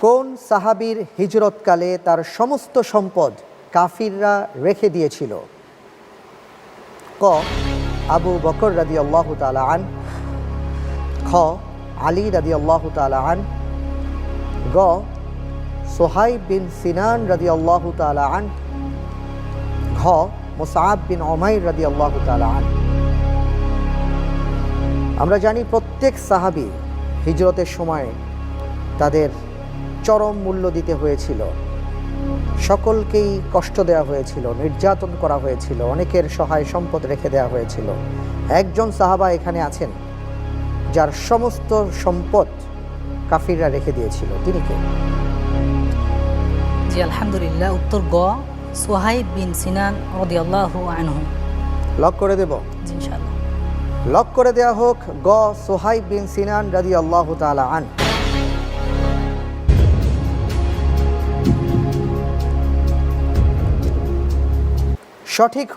কোন সাহাবীর হিজরতকালে তার সমস্ত সম্পদ কাফিররা রেখে দিয়েছিল? ক আবু বকর রাদিয়াল্লাহু তাআলা আন, খ আলী রাদিয়াল্লাহু তাআলা আন, গ সুহাইব বিন সিনান রাদিয়াল্লাহু তাআলা আন, ঘ মুসআব বিন উমাইর রাদিয়াল্লাহু তাআলা আন। আমরা জানি প্রত্যেক সাহাবী হিজরতের সময় তাদের চরম মূল্য দিতে হয়েছিল, সকলকেই কষ্ট দেওয়া হয়েছিল, নির্যাতন করা হয়েছিল, অনেকের সহায় সম্পদ রেখে দেওয়া হয়েছিল। একজন সাহাবা এখানে আছেন যার সমস্ত সম্পদ কাফিররা রেখে দিয়েছিল, তিনি কে? জি আলহামদুলিল্লাহ, উত্তর গ সুহাইব বিন সিনান রাদিয়াল্লাহু আনহু। লক করে দেব? জি ইনশাআল্লাহ। লক করে দেওয়া হোক, গ সুহাইব বিন সিনান রাদিয়াল্লাহু তাআলা আন। সঠিক হয়ে